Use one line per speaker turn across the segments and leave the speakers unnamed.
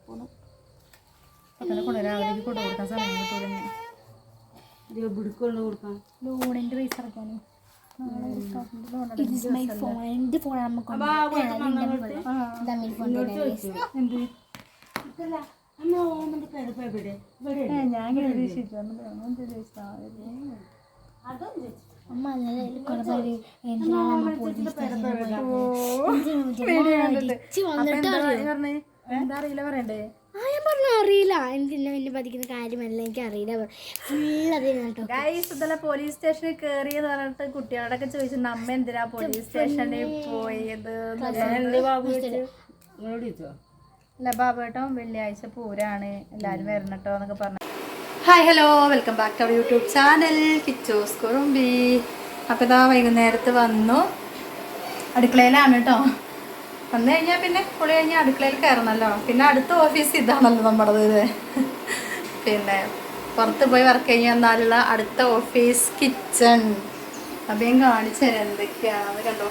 പോന്നു. പത്തനെ കൊണ്ട് രാവിലേക്ക് കൊണ്ട് കൊടുക്കാൻ സമയം കിട്ടൂലെന്നെ. ലോണിൻ്റെ പൈസ അടയ്ക്കാനോ എന്താ അറിയില്ല പറയണ്ടേ.
ഞാൻ പറഞ്ഞ അറിയില്ല, എന്നെ പതിക്കുന്ന കാര്യമല്ല, എനിക്ക് അറിയില്ല. ഫുൾ അതിനാട്ടോ
ഗൈസ്. ഇതല്ല പോലീസ് സ്റ്റേഷനിൽ കയറിയെന്ന് പറഞ്ഞിട്ട് കുട്ടികളോടൊക്കെ ചോദിച്ചിട്ടുണ്ട് അമ്മ എന്തിനാ പോലീസ് സ്റ്റേഷനിൽ പോയത്. അല്ല ബാബുവേട്ടോ വെള്ളിയാഴ്ച പൂരാണ്, എല്ലാവരും വരണട്ടോ എന്നൊക്കെ പറഞ്ഞു. Hi hello, welcome back to our YouTube channel Kichos Kurumbi. അപ്പോൾ ഇതാ വൈകുന്നേരത്ത് വന്നു, അടുക്കളയിലാണ് കേട്ടോ. വന്നു കഴിഞ്ഞാൽ പിന്നെ കുളി കഴിഞ്ഞാൽ അടുക്കളയിൽ കയറണമല്ലോ. പിന്നെ അടുത്ത ഓഫീസ് ഇതാണല്ലോ നമ്മുടേത്. പിന്നെ പുറത്ത് പോയി വർക്ക് കഴിഞ്ഞ് വന്നാലുള്ള അടുത്ത ഓഫീസ് കിച്ചൺ. അപ്പം ഞാൻ കാണിച്ചു തരാം എന്തൊക്കെയാണെന്ന്. കണ്ടോ,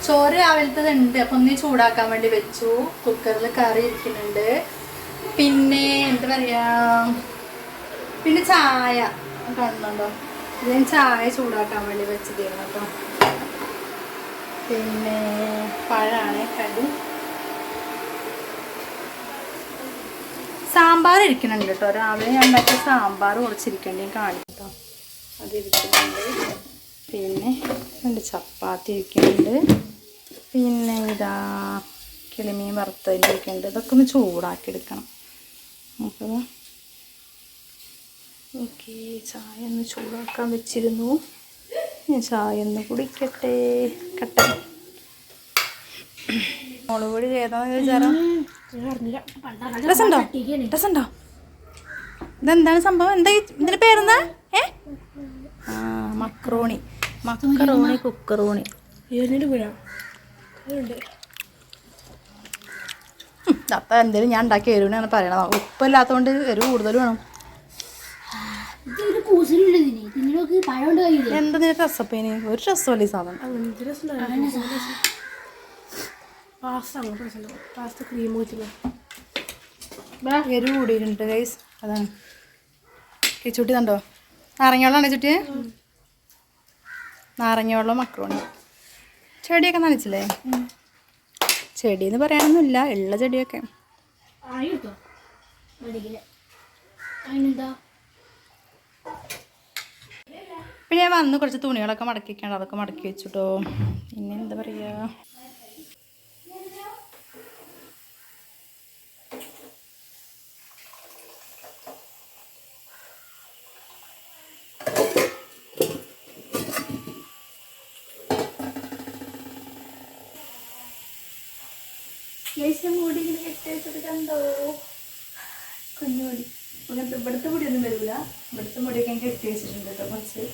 ചോറ് രാവിലത്തതുണ്ട്, അപ്പം ഒന്ന് ചൂടാക്കാൻ വേണ്ടി വെച്ചു. കുക്കറിൽ കറി ഇരിക്കുന്നുണ്ട്. പിന്നെ എന്താ പറയുക, പിന്നെ ചായ കാണുന്നുണ്ടോ, ഞാൻ ചായ ചൂടാക്കാൻ വേണ്ടി വെച്ചതായിരുന്നു കേട്ടോ. പിന്നെ പഴമാണ് കടി. സാമ്പാർ ഇരിക്കുന്നുണ്ട് കേട്ടോ. രാവിലെ ഞാൻ ഉണ്ടാക്കിയ സാമ്പാർ കുറച്ചിരിക്കണ്ടേ കാണിട്ടോ, അതിരിക്കുന്നുണ്ട്. പിന്നെ രണ്ട് ചപ്പാത്തി ഇരിക്കുന്നുണ്ട്. പിന്നെ ഇതാ കിളിമീൻ വറുത്തതിരിക്കുന്നുണ്ട്. ഇതൊക്കെ ഒന്ന് ചൂടാക്കി എടുക്കണം. അപ്പോൾ ഓക്കെ, ചായ ഒന്ന് ചൂടാക്കാൻ വെച്ചിരുന്നു. ഞാൻ ചായ ഒന്ന് കുടിക്കട്ടെ. കട്ടെ മുളക് പൊടി ഏതാന്ന് ചോദിച്ചാലോ. രസമുണ്ടോ? രസമുണ്ടോ? ഇതെന്താണ് സംഭവം? എന്താ ഇതിൻ്റെ പേരെന്താ? ആ, മക്രോണി. മക്രോണി കുക്കറോണി. അപ്പം എന്തെങ്കിലും ഞാൻ ഉണ്ടാക്കി എരിവിനാണ് പറയണത്. ഉപ്പില്ലാത്തതുകൊണ്ട് എരിവ് കൂടുതൽ വേണം. എന്താ നിനക്ക് രസപ്പേന്? ഒരു രസമല്ലേ ഈ സാധനം. എരിവ് കൂടിയിട്ടുണ്ട് ഗൈസ്, അതാണ്. കിച്ചുട്ടി കണ്ടോ, നാരങ്ങ വെള്ളമാണ് ചുട്ടിയെ. നാരങ്ങ വെള്ളം മക്രോണി. ചെടിയൊക്കെ നനച്ചില്ലേ? ചെടിയെന്ന് പറയാനൊന്നുമില്ല, ഉള്ള ചെടിയൊക്കെ. പിന്നെ ഞാൻ വന്ന് കുറച്ച് തുണികളൊക്കെ മടക്കി വയ്ക്കാണ്ട് അതൊക്കെ മടക്കി വെച്ചിട്ടോ. പിന്നെ എന്താ പറയുക, മുടി ഇങ്ങനെ കെട്ടി വെച്ചത് കണ്ടോ, കുഞ്ഞുമുടി. അങ്ങനത്തെ ഇവിടുത്തെ മുടിയൊന്നും വരില്ല. ഇവിടുത്തെ മുടിയൊക്കെ ഞാൻ കെട്ടി വെച്ചിട്ടുണ്ട് കേട്ടോ കുറച്ച്.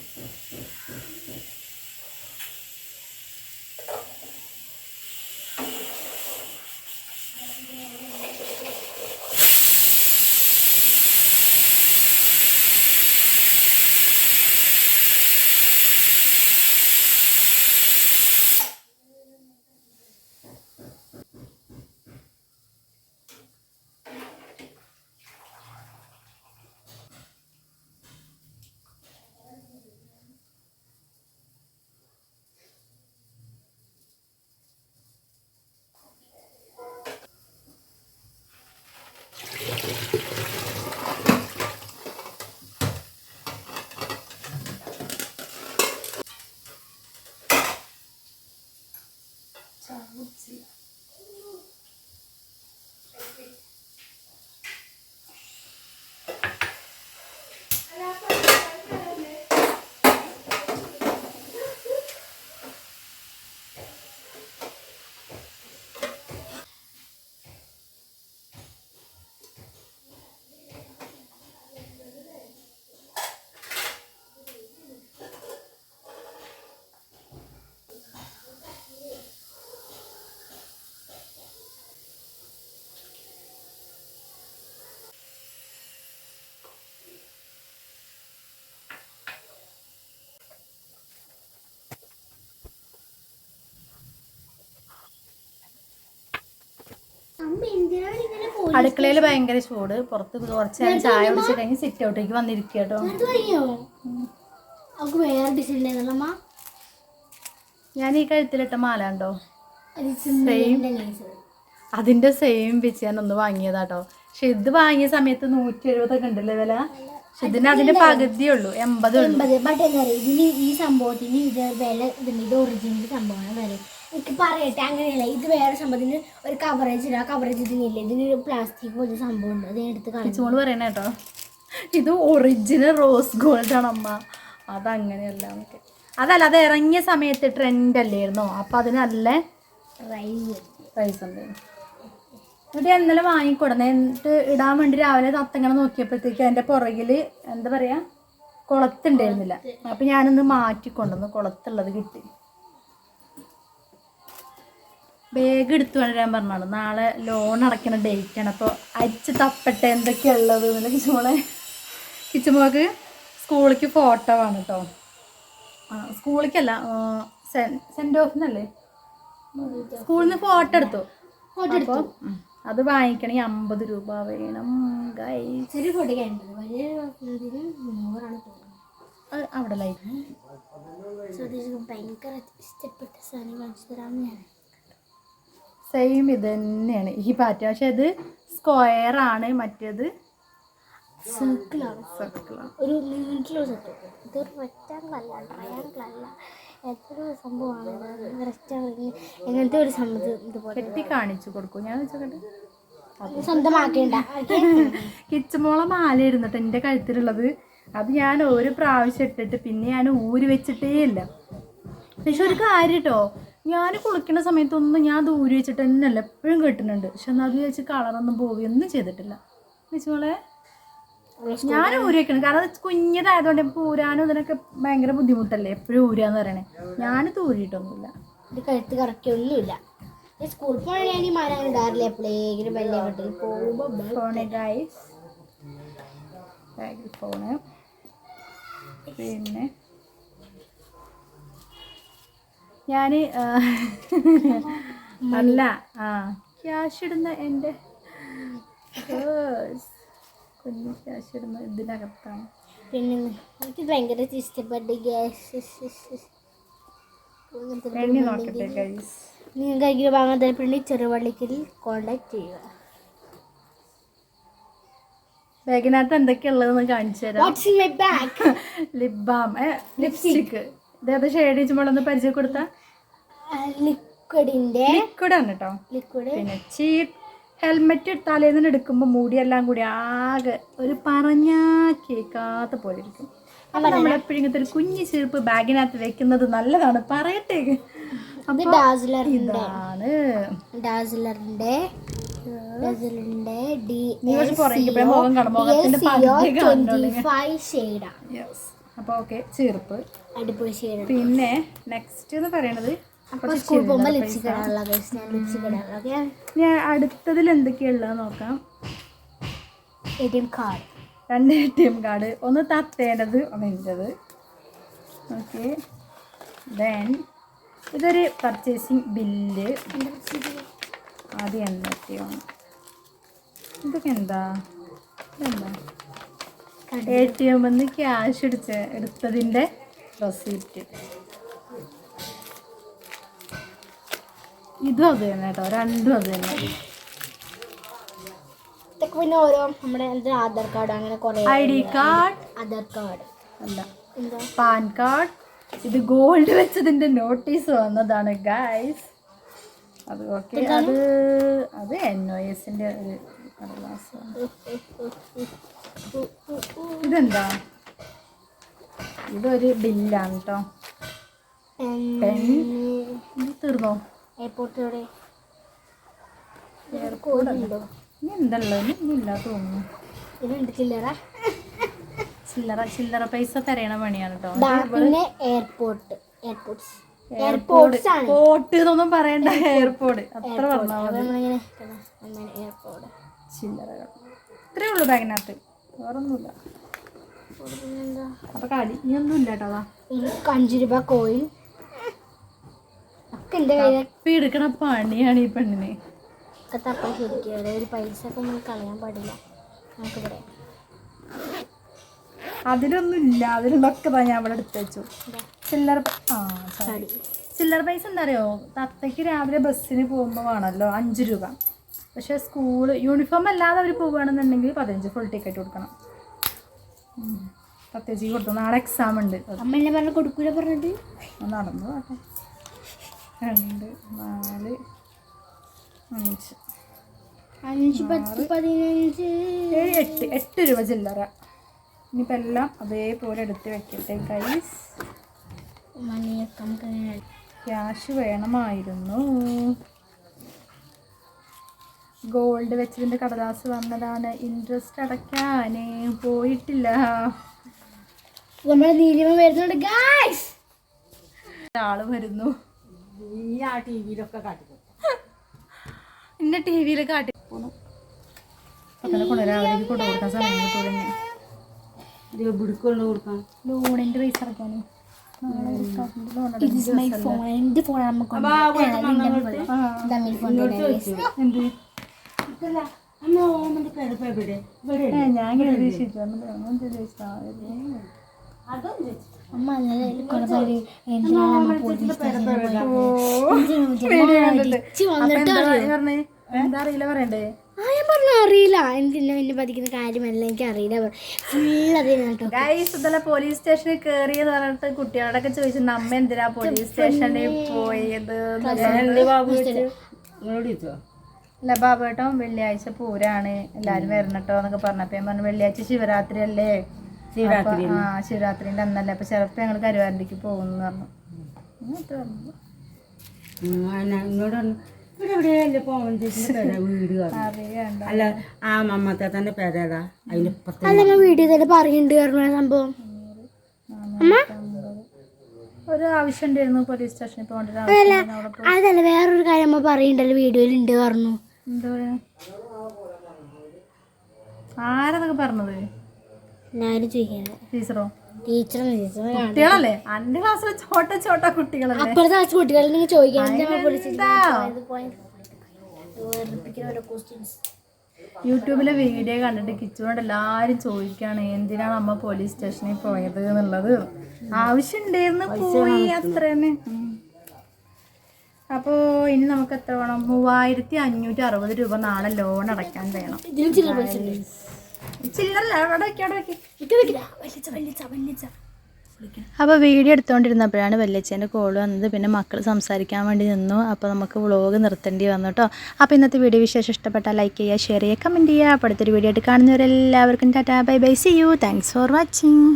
അടുക്കളയിൽ ഭയങ്കര ചൂട്. പുറത്ത് കുറച്ച് നേരം ചായ കുടിച്ച് കഴിഞ്ഞ് സിറ്റ് ഔട്ടേക്ക് വന്നിരിക്കുക കേട്ടോ.
വേറെ ഡിസൈൻ ഉണ്ടായിരുന്നല്ലോ.
ഞാൻ ഈ കഴുത്തിലിട്ട മാല ഉണ്ടോ, സെയിം അതിന്റെ സെയിം പിച്ച് ഞാൻ ഒന്ന് വാങ്ങിയതാട്ടോ. പക്ഷെ ഇത് വാങ്ങിയ സമയത്ത് 170 ഉണ്ടല്ലേ വില. പക്ഷെ ഇതിന് അതിന്റെ പകുതിയേ ഉള്ളൂ, 80 ഉള്ളൂ.
ബട്ട് എന്താ പറയുക, ഇതിന് ഈ സംഭവത്തിന് ഇത് വില ഇതുണ്ട്. ഇത് ഒറിജിനൽ സംഭവമാണ് വില. എനിക്ക് പറയട്ടെ, അങ്ങനെയല്ല. ഇത് വേറെ സംഭവത്തിന് ഒരു കവറേജ് ഇല്ല. ആ കവറേജ് ഇതിനില്ല. ഇതിനൊരു പ്ലാസ്റ്റിക് പോലെ സംഭവം ഉണ്ട്. അത് എടുത്ത്
കളിച്ചോള് പറയണ കേട്ടോ, ഇത് ഒറിജിനൽ റോസ് ഗോൾഡ് ആണ് അമ്മ. അതങ്ങനെയല്ല നമുക്ക്. അതല്ല, അത് ഇറങ്ങിയ സമയത്ത് ട്രെൻഡ് അല്ലായിരുന്നോ, അപ്പം അതിന് നല്ല പ്രൈസ് ഉണ്ട്. എന്നിട്ട് ഞാൻ ഇന്നലെ വാങ്ങിക്കൊടുന്നേ. എന്നിട്ട് ഇടാൻ വേണ്ടി രാവിലെ തത്തങ്ങനെ നോക്കിയപ്പോഴത്തേക്ക് അതിൻ്റെ പുറകിൽ എന്താ പറയുക, കുളത്തുണ്ടായിരുന്നില്ല. അപ്പം ഞാനൊന്ന് മാറ്റിക്കൊണ്ടുവന്നു, കുളത്തുള്ളത് കിട്ടി. ബാഗ് എടുത്തു കൊണ്ടുവരാൻ പറഞ്ഞാണ്. നാളെ ലോൺ അടയ്ക്കുന്ന ഡേറ്റാണ്. അപ്പോൾ അരിച്ച് തപ്പട്ടെ എന്തൊക്കെയുള്ളത് എന്നല്ല. കിച്ചുമോക്ക് സ്കൂളിലേക്ക് ഫോട്ടോ വേണം കേട്ടോ. സ്കൂളിലേക്കല്ല, സെൻഡ് ഓഫിനല്ലേ, സ്കൂളിൽ നിന്ന് ഫോട്ടോ എടുത്തു. അപ്പോൾ അത് വാങ്ങിക്കണമെങ്കിൽ 50 രൂപ വേണം ഗൈസ്. അവിടെ ലൈഫ്
ഭയങ്കര ഇഷ്ടപ്പെട്ട സാധനം കാണിച്ചു തരാമെന്ന് ഞാൻ.
സെയിം ഇത് തന്നെയാണ് ഈ പാറ്റേൺ. പക്ഷെ ഇത് സ്ക്വയർ ആണ്, മറ്റേത്
സർക്കിളാണ്.
സർക്കിളാണ്.
ഒരു നീട്ടിലോ സെറ്റ്. ഇതൊരു റെക്റ്റാങ്കിൾ അല്ല, ട്രയാങ്കിൾ അല്ല, എത്ര സംഭവമാണ്. റെക്റ്റാങ്കിൾ എങ്ങനത്തെ ഒരു സംഭവം ഇതുപോലെ
കെട്ടി കാണിച്ചു കൊടുക്കും. ഞാൻ വെച്ചോട്ടെ,
സ്വന്തമാക്കേണ്ട.
കിച്ചുമോളെ മാല ഇരുന്നിട്ട് എൻ്റെ കഴുത്തിലുള്ളത്. അത് ഞാൻ ഒരു പ്രാവശ്യം ഇട്ടിട്ട് പിന്നെ ഞാൻ ഊരി വെച്ചിട്ടേ ഇല്ല. പക്ഷെ ഒരു കാര്യം കേട്ടോ, ഞാൻ കുളിക്കുന്ന സമയത്തൊന്നും ഞാൻ അത് ഊരി വെച്ചിട്ട് തന്നെയല്ല എപ്പോഴും കെട്ടുന്നുണ്ട്. പക്ഷെ എന്നാൽ അത് വെച്ച് കളറൊന്നും പോവുകയൊന്നും ചെയ്തിട്ടില്ല. കിച്ചുമോളെ ഞാൻ ഊരി വെക്കണം, കാരണം അത് കുഞ്ഞതായതുകൊണ്ട് ഇപ്പോൾ ഊരാനും ഇതിനൊക്കെ ഭയങ്കര ബുദ്ധിമുട്ടല്ലേ, എപ്പോഴും ഊരാന്ന് പറയണേ. ഞാനിത് ഊരിയിട്ടൊന്നുമില്ല.
ഇത് കഴുത്ത് കറക്കിയൊന്നുമില്ല. സ്കൂളിൽ പോയാൽ ഞാൻ ഈ മരം അങ്ങനെ ഇടാറില്ല. എപ്പോഴെങ്കിലും വലിയ വീട്ടിൽ പോകുമ്പോൾ
ഫോണ് ഗൈസ്, ബാഗിൽ ഫോണ്. പിന്നെ ഞാൻ അല്ല ക്യാഷ് ഇടുന്ന എൻ്റെ കുഞ്ഞ് ക്യാഷ് ഇടുന്ന ഇതിനകത്താണ്.
പിന്നെ എനിക്ക് ഭയങ്കര ഇഷ്ടപ്പെട്ട ഗ്യാസ്
എണ്ണി നോക്കട്ടെ ഗൈസ്.
നിങ്ങൾക്ക് കൈകൾ വാങ്ങാൻ താല്പര്യമുണ്ടെങ്കിൽ ചെറുവള്ളിക്കൽ കോണ്ടാക്ട് ചെയ്യുക.
ബാഗിനകത്ത് എന്തൊക്കെയുള്ളതെന്ന് കാണിച്ചു തരാം. Lip balm, lipstick. ഇതേത് ഷെയ്ഡ് ചുമളൊന്ന് പരിചയപ്പെടുത്ത. ലിക്വിഡാണ് കേട്ടോ. പിന്നെ ചീറ്റ് ഹെൽമെറ്റ് തലേന്ന് എടുക്കുമ്പോൾ മുടിയെല്ലാം കൂടി ആകെ ഒരു പറഞ്ഞാ കേൾക്കാത്ത പോലെ ഇരിക്കും. അപ്പം നമ്മളെപ്പോഴും ഇങ്ങനത്തെ ഒരു കുഞ്ഞു ചെരുപ്പ് ബാഗിനകത്ത് വെക്കുന്നത് നല്ലതാണ്, പറയട്ടെ. ഇതാണ് അപ്പൊ ഓക്കെ, ചെറുപ്പ്. പിന്നെ നെക്സ്റ്റ് എന്ന് പറയണത് ഞാൻ അടുത്തതിൽ എന്തൊക്കെയുള്ളത് നോക്കാം. രണ്ട് ATM കാർഡ്, ഒന്ന് തത്തേണ്ടത് ഒന്ന് എൻ്റെത്. ഓക്കെ, ദെൻ ഇതൊരു പർച്ചേസിങ് ബില്ല്. ആദ്യം എന്തൊക്കെയാണ് ഇതൊക്കെ, എന്താ ATM ന്ന് ക്യാഷ് എടുത്തതിൻ്റെ റെസീപ്റ്റ്. ഇതും അത് തന്നെ കേട്ടോ, രണ്ടും അത് തന്നെ.
പിന്നെ ഓരോ നമ്മുടെ ആധാർ കാർഡ്, അങ്ങനെ കുറേ
ID കാർഡ്,
ആധാർ കാർഡ്
അല്ല പാൻ കാർഡ്. ഇത് ഗോൾഡ് വെച്ചതിൻ്റെ നോട്ടീസ് വന്നതാണ് ഗൈസ്. അത് ഓക്കെ, അത് NOS-ൻ്റെ ഒരു കടലാസ്. ഇതെന്താ, ഇതൊരു ബില്ലാണ് കേട്ടോ. പെൻ തീർന്നോ?
എയർപോർട്ടിലൂടെ
എയർപോർട്ടുണ്ടോ? ഇനി എന്തല്ലോ, ഇനി ഇല്ല തോന്നുന്നു.
ഇതുണ്ട് ചില്ലറ
ചില്ലറ പൈസ തരയണ പണിയാണ് കേട്ടോ.
പിന്നെ എയർപോർട്ട്
എന്നൊന്നും പറയണ്ട, എയർപോർട്ട് അത്ര പറഞ്ഞാൽ മതി. ചില്ലറകൾ ഇത്രയേ ഉള്ളൂ ബാഗിനകത്ത്, വേറൊന്നുമില്ല. അപ്പൊ കളി ഇനിയൊന്നും ഇല്ല കേട്ടോ. അതാ
5 രൂപ കോയിൻ ഒക്കെ എൻ്റെ കയ്യിൽ.
എടുക്കണ പണിയാണ് ഈ പെണ്ണിന്.
ഒക്കെ തപ്പാൻ ശരിക്കും ഒരു പൈസ ഒക്കെ നമ്മൾ കളയാൻ പാടില്ല നമുക്കിവിടെ.
അതിലൊന്നും ഇല്ല, അതിലുള്ളൊക്കെ ഞാൻ ഇവിടെ എടുത്ത് വെച്ചു. ചില്ലറ ചില്ലറ പൈസ എന്താ അറിയോ, തത്തയ്ക്ക് രാവിലെ ബസ്സിന് പോകുമ്പോൾ വേണമല്ലോ 5 രൂപ. പക്ഷേ സ്കൂൾ യൂണിഫോം അല്ലാതെ അവർ പോവുകയാണെന്നുണ്ടെങ്കിൽ 15 ഫുൾ ടിക്കറ്റ് കൊടുക്കണം. തത്തേച്ചി കൊടുത്തു, നാളെ എക്സാം ഉണ്ട്.
അമ്മ എന്നെ പറഞ്ഞ കൊടുക്കൂല പറഞ്ഞിട്ട്
നടന്നു പോട്ടെ. 2 4 5
5 10 15
7 8 രൂപ ചില്ലറ. ഇനിയിപ്പോൾ എല്ലാം അതേപോലെ എടുത്ത് വെക്കട്ടെ ഗൈസ്.
മണിയൊക്കെ നമുക്ക്
ക്യാഷ് വേണമായിരുന്നു. ഗോൾഡ് വെച്ചതിൻ്റെ കടലാസ് വന്നതാണ്, ഇൻട്രസ്റ്റ് അടയ്ക്കാൻ പോയിട്ടില്ല.
നമ്മുടെ നീലിമ വരുന്നുണ്ട് ഗൈസ്.
ആള് വരുന്നു.
ആ ടി വിയിലൊക്കെ കാട്ടിക്കും.
ഇന്നെ ടി വിയിൽ കാട്ടി പോണു. പക്കനെ കൊണ്ടുവരാൻ കൊടുക്കാൻ സമയം കിട്ടൂല.
ബുടുക്കൊണ്ട് കൊടുക്കാം.
ലോണിൻ്റെ പൈസ അടയ്ക്കാനേ.
എൻ്റെ ഫോൺ നമുക്ക്
എന്ത്
അമ്മ ഓമന്റെ പെരപ്പെവിടെ ഇവിടെ
ഞാൻ
അമ്മ
എന്താ അറിയില്ല പറയണ്ടേ.
ഞാൻ പറഞ്ഞു അറിയില്ല, എന്തിനാ എന്നെ പതിക്കുന്ന കാര്യമല്ല, എനിക്ക് അറിയില്ല. ഫുൾ അറിയാം
ഗൈസ്. ഇന്നലെ പോലീസ് സ്റ്റേഷനിൽ കയറിയെന്ന് പറഞ്ഞിട്ട് കുട്ടികളോടൊക്കെ ചോദിച്ചു നമ്മ എന്തിനാ പോലീസ് സ്റ്റേഷനിൽ പോയത്. അല്ല ബാബേട്ടൻ വെള്ളിയാഴ്ച പൂരാണ്, എല്ലാരും വരണട്ടോ എന്നൊക്കെ പറഞ്ഞപ്പോ ഞാൻ പറഞ്ഞു വെള്ളിയാഴ്ച ശിവരാത്രി അല്ലേ, ശിവരാത്രിന്റെ അന്നല്ലേ, അപ്പൊ ചിലപ്പോ ഞങ്ങൾ കരുവാരണ്ടിക്ക് പോകുന്നു പറഞ്ഞു.
ഇങ്ങോട്ട് ഇവിടെ എവിടെയല്ലേ പോകേണ്ട വീട്
അറിയണ്ട.
അല്ല ആ മമ്മത്തെ തന്നെ പേരേതാ അതിന്റെ
അല്ല വീഡിയോ തന്നെ പറയുന്നുണ്ട് സംഭവം.
ഒരു ആവശ്യം ഉണ്ടായിരുന്നു പോലീസ് സ്റ്റേഷനിൽ പോകേണ്ട.
അതല്ല വേറൊരു കാര്യം അമ്മ പറയുന്നുണ്ടല്ലോ വീഡിയോയിൽ ഉണ്ട് പറഞ്ഞു.
എന്താ ആരതൊക്കെ പറഞ്ഞത്?
എല്ലാവരും ചോദിക്കാണ്.
ടീച്ചറോ?
ടീച്ചറും
കുട്ടികളല്ലേ അന്റെ ക്ലാസ്സിലെ ചോട്ട കുട്ടികളല്ലേ.
അപ്പുറത്തെ ക്ലാസ് കുട്ടികളെ ചോദിക്കാൻ
യൂട്യൂബിലെ വീഡിയോ കണ്ടിട്ട് കിച്ചുകൊണ്ട് എല്ലാരും ചോദിക്കാണ് എന്തിനാണ് അമ്മ പോലീസ് സ്റ്റേഷനിൽ പോയത് എന്നുള്ളത്. ആവശ്യം ഉണ്ടായിരുന്നു, പോയി, അത്ര തന്നെ. അപ്പോ ഇനി നമുക്ക് എത്ര വേണം? 3560 രൂപ നാളെ ലോൺ അടയ്ക്കാൻ വേണം. ചില്ലറല്ല അവിടെ അപ്പോൾ വീഡിയോ എടുത്തുകൊണ്ടിരുന്നപ്പോഴാണ് വല്യച്ഛൻ്റെ കോൾ വന്നത്. പിന്നെ മക്കൾ സംസാരിക്കാൻ വേണ്ടി നിന്നു. അപ്പോൾ നമുക്ക് വ്ളോഗ് നിർത്തേണ്ടി വന്നു കേട്ടോ. അപ്പോൾ ഇന്നത്തെ വീഡിയോ വിശേഷം ഇഷ്ടപ്പെട്ടാൽ ലൈക്ക് ചെയ്യുക, ഷെയർ ചെയ്യുക, കമൻറ്റ് ചെയ്യുക. അപ്പോൾ അടുത്തൊരു വീഡിയോ ആയിട്ട് കാണുന്നവരെല്ലാവർക്കും tata bye bye, see you, thanks for watching.